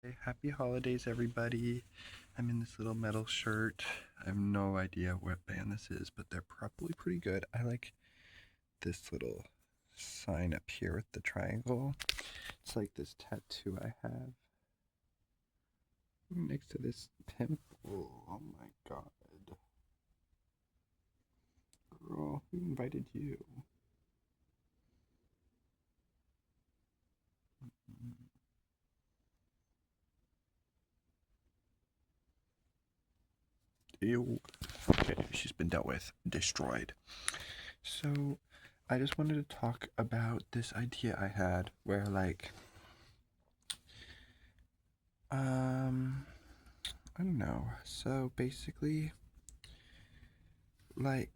Hey, happy holidays, everybody. I'm in this little metal shirt. I have no idea what band this is, but they're probably pretty good. I like this little sign up here with the triangle. It's like this tattoo I have next to this temple. Oh my god. Girl, who invited you? Ew. Okay, she's been dealt with. Destroyed. So, I just wanted to talk about this idea I had where, like, um, I don't know. So basically, like,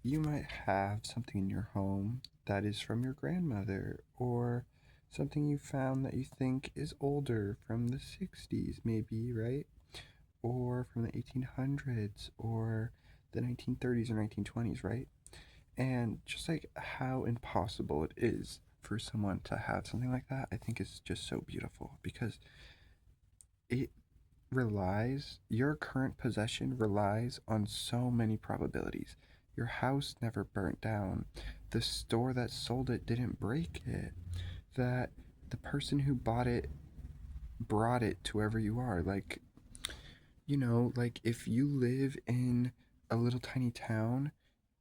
you might have something in your home that is from your grandmother, or something you found that you think is older from the 60s, maybe, right? Or from the 1800s, or the 1930s or 1920s, right? And just like how impossible it is for someone to have something like that, I think is just so beautiful because it your current possession relies on so many probabilities. Your house never burnt down. The store that sold it didn't break it. That the person who bought it brought it to wherever you are. Like, like if you live in a little tiny town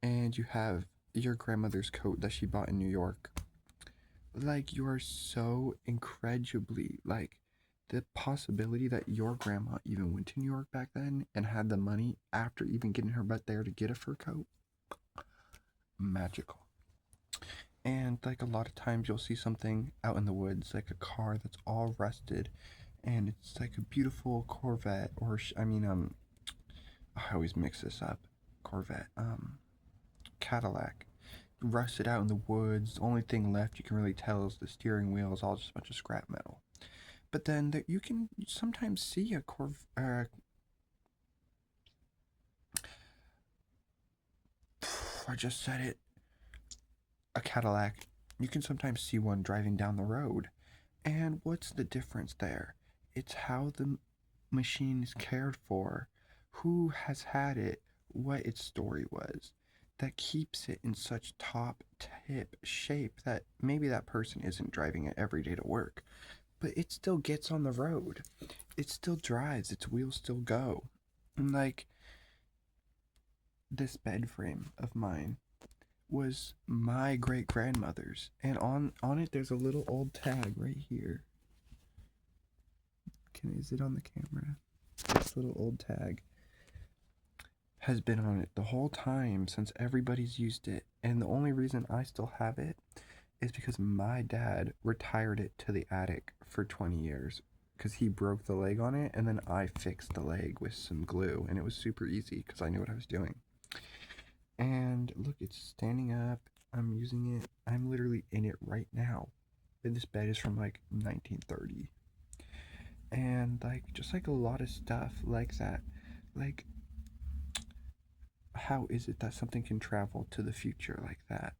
and you have your grandmother's coat that she bought in New York, like you are so incredibly like the possibility that your grandma even went to New York back then and had the money after even getting her butt there to get a fur coat, magical. And like a lot of times you'll see something out in the woods, like a car that's all rusted, and it's like a beautiful Corvette, or I always mix this up, Corvette, Cadillac, rusted out in the woods. The only thing left you can really tell is the steering wheel is all just a bunch of scrap metal. But then you can sometimes see a I just said it, a Cadillac. You can sometimes see one driving down the road. And what's the difference there? It's how the machine is cared for, who has had it, what its story was, that keeps it in such top tip shape that maybe that person isn't driving it every day to work, but it still gets on the road. It still drives, its wheels still go. And like this bed frame of mine was my great grandmother's, and on it there's a little old tag right here. Is it on the camera? This little old tag has been on it the whole time since everybody's used it, and the only reason I still have it is because my dad retired it to the attic for 20 years because he broke the leg on it, and then I fixed the leg with some glue, and it was super easy because I knew what I was doing. And look, it's standing up. I'm using it. I'm literally in it right now. And this bed is from like 1930. And like just like a lot of stuff like that. Like how is it that something can travel to the future like that?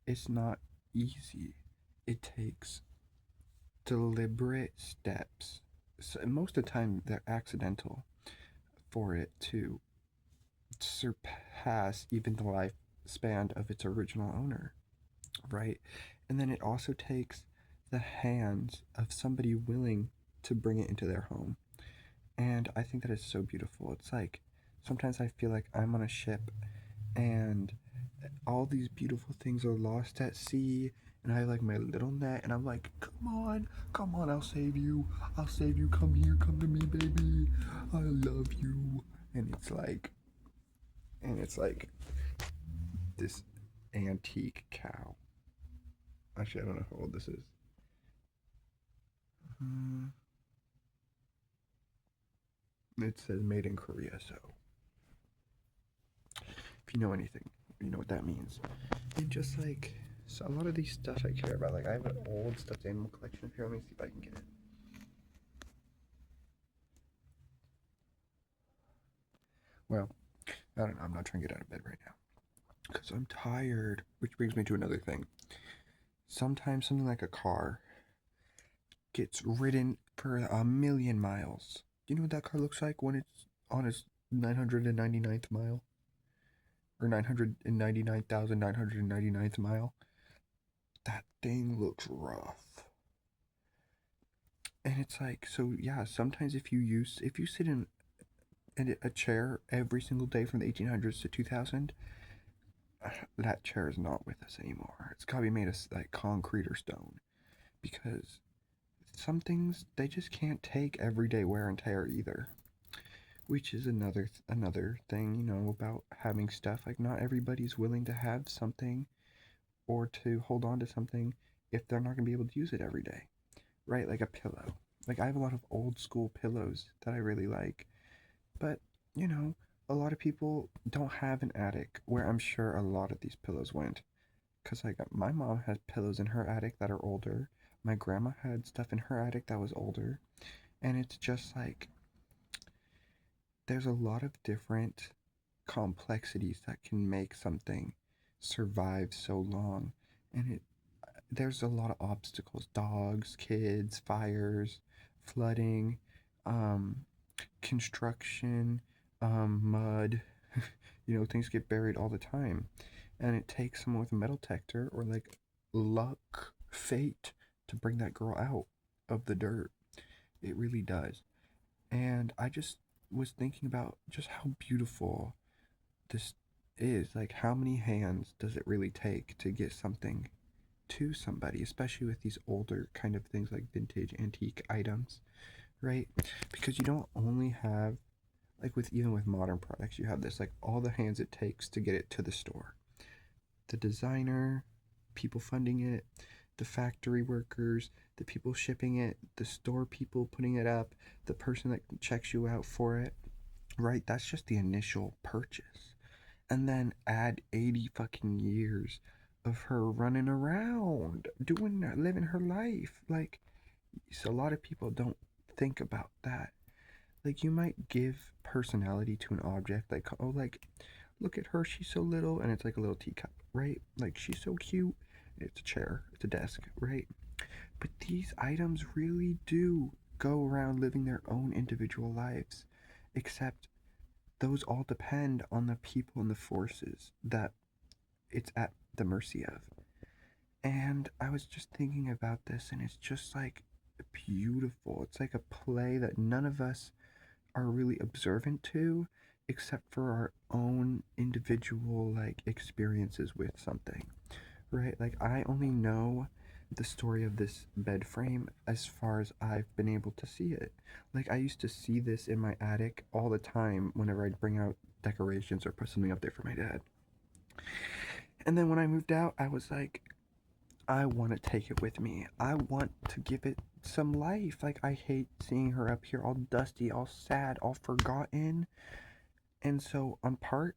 It's not easy. It takes deliberate steps. So most of the time they're accidental for it to surpass even the lifespan of its original owner, right? And then it also takes the hands of somebody willing to bring it into their home. And I think that is so beautiful. It's like sometimes I feel like I'm on a ship and all these beautiful things are lost at sea, and I have like my little net, and I'm like, come on, I'll save you, come here, come to me, baby, I love you. And it's like this antique cow. Actually, I don't know how old this is. Mm, it says made in Korea, so if you know anything, you know what that means. And just like, so a lot of these stuff I care about, like I have an old stuffed animal collection up here. Let me see if I can get it. Well, I don't know. I'm not trying to get out of bed right now because I'm tired. Which brings me to another thing. Sometimes something like a car gets ridden for a million miles. Do you know what that car looks like when it's on its 999th mile? Or 999,999th mile? That thing looks rough. And it's like, so yeah, sometimes if you sit in a chair every single day from the 1800s to 2000, that chair is not with us anymore. It's gotta be made of like concrete or stone, because some things they just can't take everyday wear and tear either. Which is another thing, about having stuff. Like, not everybody's willing to have something or to hold on to something if they're not gonna be able to use it every day, right? Like a pillow. Like, I have a lot of old school pillows that I really like, but you know, a lot of people don't have an attic where I'm sure a lot of these pillows went. Cause like my mom has pillows in her attic that are older. My grandma had stuff in her attic that was older, and it's just like there's a lot of different complexities that can make something survive so long, and there's a lot of obstacles: dogs, kids, fires, flooding, um, construction, mud. Things get buried all the time, and it takes someone with a metal detector or like luck, fate, to bring that girl out of the dirt. It really does. And I just was thinking about just how beautiful this is. Like, how many hands does it really take to get something to somebody, especially with these older kind of things like vintage antique items, right? Because you don't only have, like, even with modern products, you have this, like, all the hands it takes to get it to the store: the designer, people funding it, the factory workers, the people shipping it, the store people putting it up, the person that checks you out for it, right? That's just the initial purchase. And then add 80 fucking years of her running around, living her life. Like, so a lot of people don't think about that. Like, you might give personality to an object, like, oh, like, look at her, she's so little, and it's like a little teacup, right? Like, she's so cute. It's a chair, it's a desk, right? But these items really do go around living their own individual lives, except those all depend on the people and the forces that it's at the mercy of. And I was just thinking about this, and it's just like beautiful. It's like a play that none of us are really observant to, except for our own individual like experiences with something, right? Like, I only know the story of this bed frame as far as I've been able to see it. Like, I used to see this in my attic all the time whenever I'd bring out decorations or put something up there for my dad. And then when I moved out, I was like, I want to take it with me. I want to give it some life. Like, I hate seeing her up here all dusty, all sad, all forgotten. And so, on part,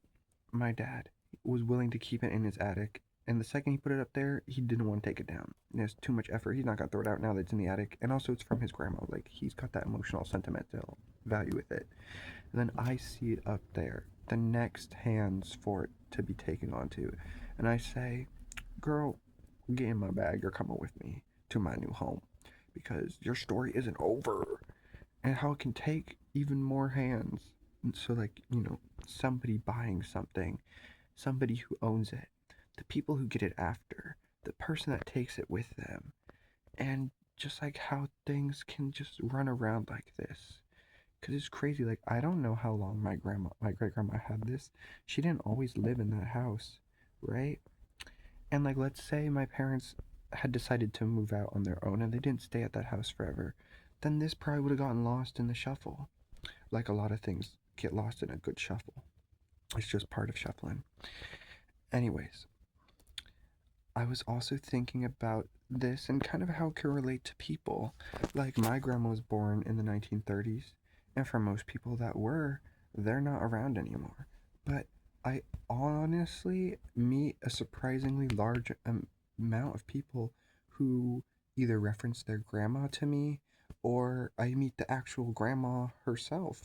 my dad was willing to keep it in his attic. And the second he put it up there, he didn't want to take it down. There's too much effort. He's not going to throw it out now that it's in the attic. And also, it's from his grandma. Like, he's got that emotional, sentimental value with it. And then I see it up there, the next hands for it to be taken onto. And I say, girl, get in my bag. You're coming with me to my new home, because your story isn't over. And how it can take even more hands. And so, like, somebody buying something, somebody who owns it, the people who get it after, the person that takes it with them, and just like how things can just run around like this. Because it's crazy. Like, I don't know how long my great grandma had this. She didn't always live in that house, right? And like, let's say my parents had decided to move out on their own and they didn't stay at that house forever, then this probably would have gotten lost in the shuffle. Like, a lot of things get lost in a good shuffle. It's just part of shuffling. Anyways, I was also thinking about this and kind of how it can relate to people. Like, my grandma was born in the 1930s, and for most people that they're not around anymore. But I honestly meet a surprisingly large amount of people who either reference their grandma to me, or I meet the actual grandma herself.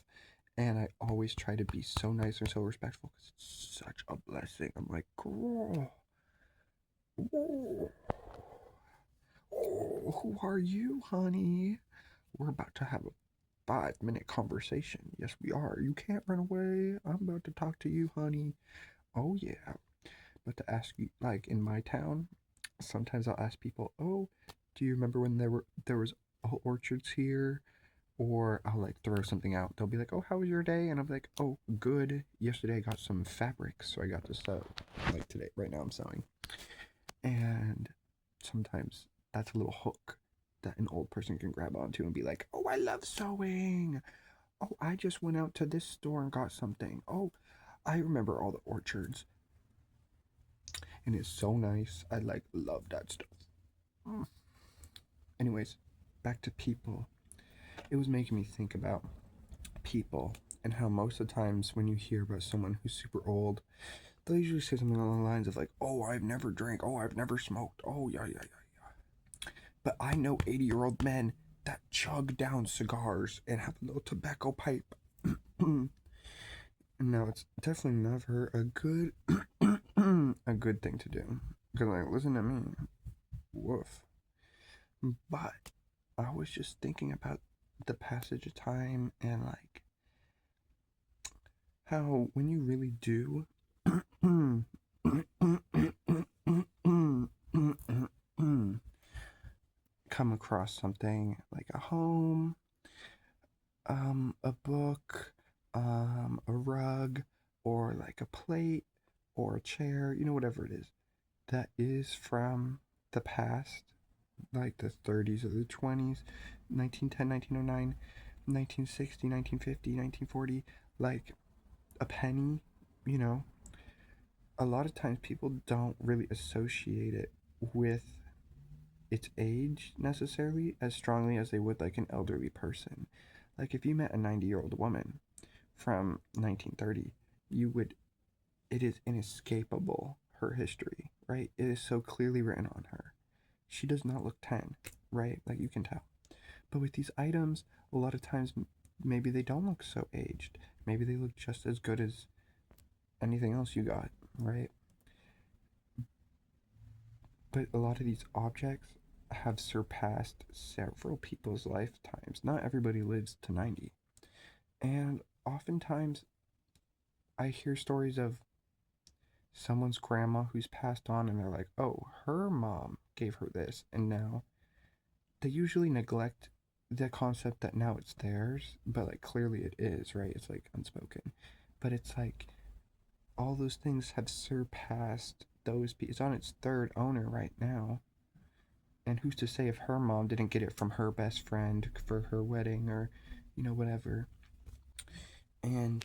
And I always try to be so nice and so respectful because it's such a blessing. I'm like, girl, Oh, who are you, honey? We're about to have a 5-minute conversation. Yes, we are. You can't run away. I'm about to talk to you, honey. Oh, yeah. But to ask you, like in my town, sometimes I'll ask people, "Oh, do you remember when there was orchards here?" Or I'll like throw something out. They'll be like, "Oh, how was your day?" And I'm like, "Oh, good. Yesterday I got some fabric, so I got to sew. Like today, right now I'm sewing." And sometimes that's a little hook that an old person can grab onto and be like, "Oh, I love sewing. Oh, I just went out to this store and got something. Oh, I remember all the orchards, and it's so nice. I like love that stuff." Mm. Anyways, back to people. It was making me think about people and how most of the times when you hear about someone who's super old, they'll usually say something along the lines of like, "Oh, I've never drank. Oh, I've never smoked. Oh, yeah, yeah, yeah." But I know 80-year-old men that chug down cigars and have a little tobacco pipe. Now, it's definitely never a good a good thing to do. Because like, listen to me. Woof. But I was just thinking about the passage of time and like how when you really do come across something like a home, a book, a rug, or like a plate, or a chair, whatever it is, that is from the past, like the 30s or the 20s, 1910, 1909, 1960, 1950, 1940, like a penny, you know, a lot of times people don't really associate it with its age necessarily as strongly as they would like an elderly person. Like if you met a 90-year-old woman from 1930, you would, it is inescapable, her history, right? It is so clearly written on her. She does not look 10, right? Like you can tell. But with these items, a lot of times maybe they don't look so aged. Maybe they look just as good as anything else you got, right? But a lot of these objects have surpassed several people's lifetimes. Not everybody lives to 90. And oftentimes I hear stories of someone's grandma who's passed on and they're like, "Oh, her mom gave her this." And now they usually neglect the concept that now it's theirs, but like clearly it is, right? It's like unspoken. But it's like all those things have surpassed those people. It's on its third owner right now. And who's to say if her mom didn't get it from her best friend for her wedding or, whatever. And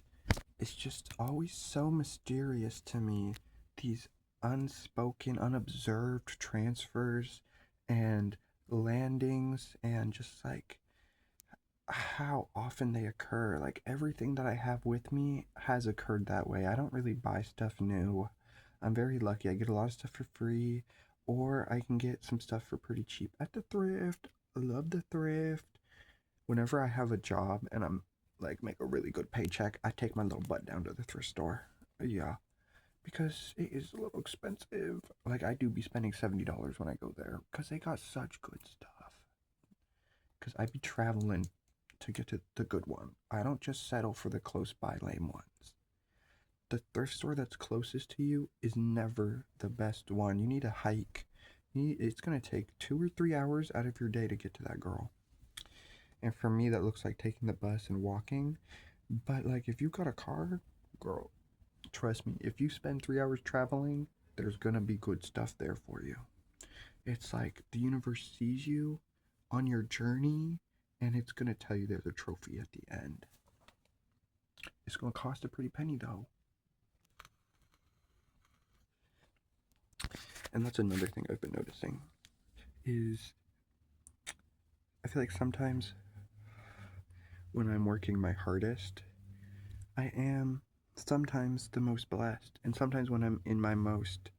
it's just always so mysterious to me, these unspoken, unobserved transfers and landings, and just like how often they occur. Like everything that I have with me has occurred that way. I don't really buy stuff new. I'm very lucky. I get a lot of stuff for free, or I can get some stuff for pretty cheap at the thrift. I love the thrift. Whenever I have a job and I'm like make a really good paycheck, I take my little butt down to the thrift store. Yeah, because it is a little expensive. Like I do be spending $70 when I go there because they got such good stuff. Because I be traveling to get to the good one. I don't just settle for the close by lame ones. The thrift store that's closest to you is never the best one. You need a hike. It's going to take 2 or 3 hours out of your day to get to that girl. And for me, that looks like taking the bus and walking. But like if you got a car, girl, trust me, if you spend 3 hours traveling, there's going to be good stuff there for you. It's like the universe sees you on your journey and it's going to tell you there's a trophy at the end. It's going to cost a pretty penny though. And that's another thing I've been noticing is I feel like sometimes when I'm working my hardest, I am sometimes the most blessed. And sometimes when I'm in my most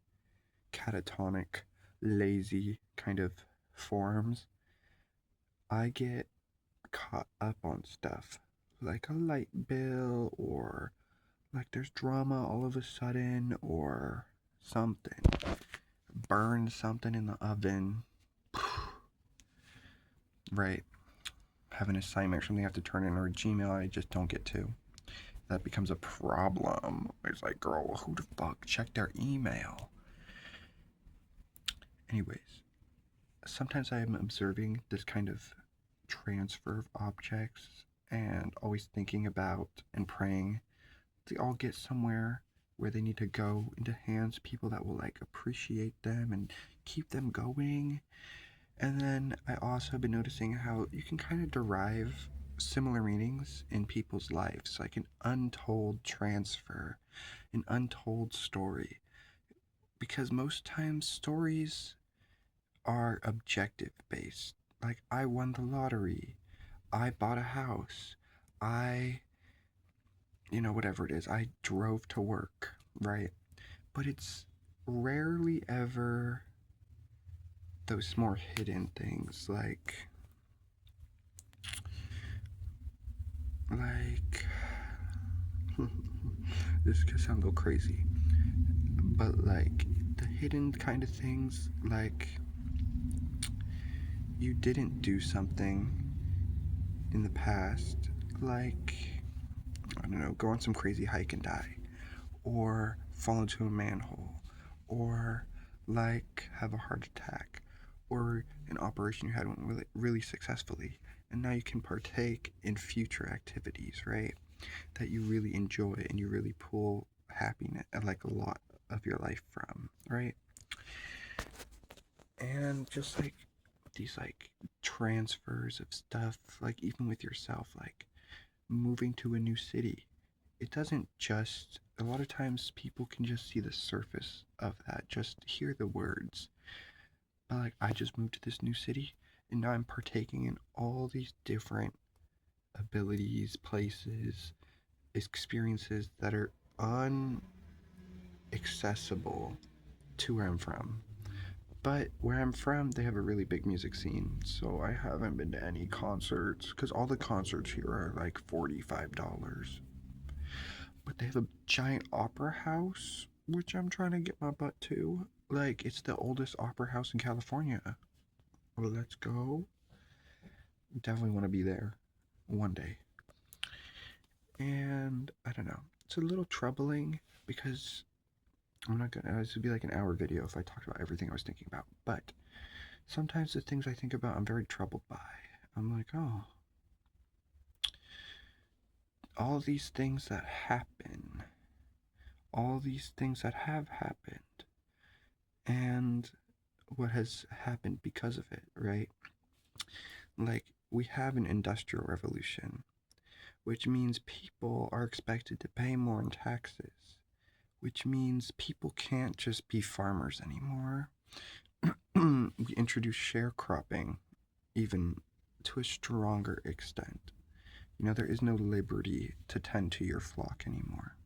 catatonic, lazy kind of forms, I get caught up on stuff like a light bill or like there's drama all of a sudden or something. Burn something in the oven. right? Have an assignment or something I have to turn in, or a Gmail I just don't get to. That becomes a problem. It's like, girl, who the fuck checked their email? Anyways, sometimes I am observing this kind of transfer of objects and always thinking about and praying they all get somewhere where they need to go, into hands people that will like appreciate them and keep them going. And then I also have been noticing how you can kind of derive similar meanings in people's lives, like an untold transfer, an untold story. Because most times stories are objective based. Like, I won the lottery, I bought a house, I, whatever it is, I drove to work, right? But it's rarely ever those more hidden things like this could sound a little crazy, but like the hidden kind of things, like you didn't do something in the past, like, I don't know, go on some crazy hike and die, or fall into a manhole, or like have a heart attack, or an operation you had went really, really successfully, and now you can partake in future activities, right? That you really enjoy and you really pull happiness, like a lot of your life from, right? And just like these like transfers of stuff, like even with yourself, like moving to a new city, it doesn't just, a lot of times people can just see the surface of that, just hear the words, but like I just moved to this new city and now I'm partaking in all these different abilities, places, experiences that are unaccessible to where I'm from. But where I'm from, they have a really big music scene, so I haven't been to any concerts because all the concerts here are like $45. But they have a giant opera house, which I'm trying to get my butt to. Like, it's the oldest opera house in California. Well, let's go. Definitely want to be there one day. And I don't know. It's a little troubling because I'm not gonna. This would be like an hour video if I talked about everything I was thinking about. But sometimes the things I think about, I'm very troubled by. I'm like, oh, all these things that happen, all these things that have happened, and what has happened because of it, right? Like, we have an industrial revolution, which means people are expected to pay more in taxes, which means people can't just be farmers anymore. We introduce sharecropping, even to a stronger extent. There is no liberty to tend to your flock anymore.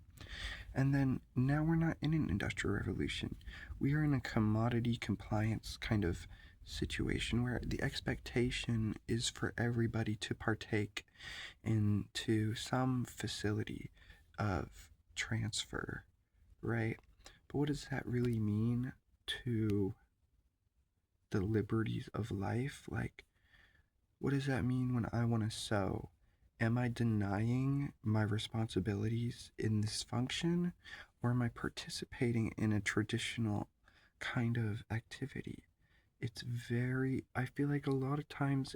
And then now we're not in an industrial revolution. We are in a commodity compliance kind of situation where the expectation is for everybody to partake into some facility of transfer, right? But what does that really mean to the liberties of life? Like, what does that mean when I want to sew? Am I denying my responsibilities in this function, or am I participating in a traditional kind of activity? I feel like a lot of times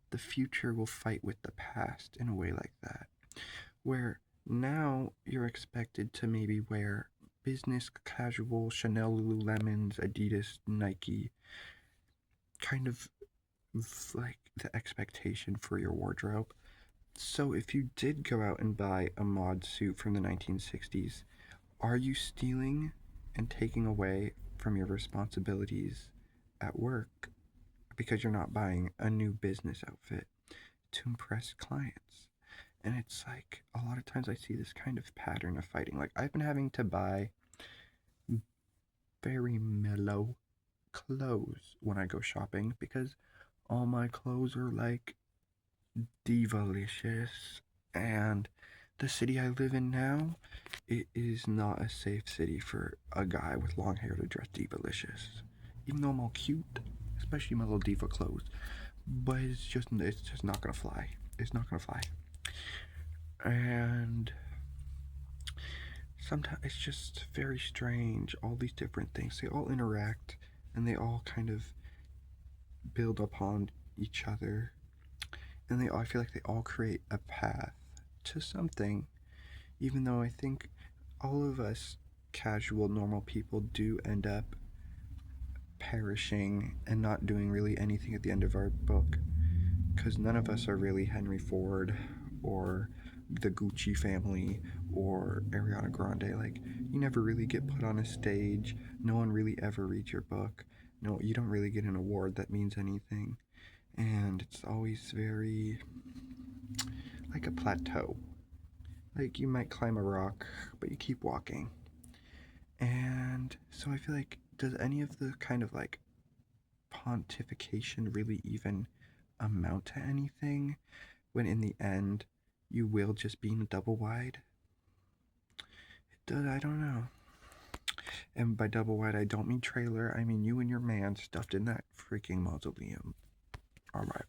the future will fight with the past in a way like that, where now you're expected to maybe wear business casual Chanel, Lululemons, Adidas, Nike, kind of like the expectation for your wardrobe. So if you did go out and buy a mod suit from the 1960s, are you stealing and taking away from your responsibilities at work because you're not buying a new business outfit to impress clients? And it's like a lot of times I see this kind of pattern of fighting. Like, I've been having to buy very mellow clothes when I go shopping because all my clothes are like divalicious, and the city I live in now, it is not a safe city for a guy with long hair to dress divalicious. Even though I'm all cute, especially my little diva clothes. but it's just not gonna fly. It's not gonna fly. And sometimes it's just very strange. All these different things, they all interact and they all kind of build upon each other. And I feel like they all create a path to something, even though I think all of us casual, normal people do end up perishing and not doing really anything at the end of our book. Because none of us are really Henry Ford or the Gucci family or Ariana Grande. Like, you never really get put on a stage. No one really ever reads your book. No, you don't really get an award that means anything. And it's always very like a plateau. Like, you might climb a rock, but you keep walking. And so I feel like, does any of the kind of like pontification really even amount to anything when in the end you will just be in a double wide? It does, I don't know. And by double wide, I don't mean trailer, I mean you and your man stuffed in that freaking mausoleum. Alright.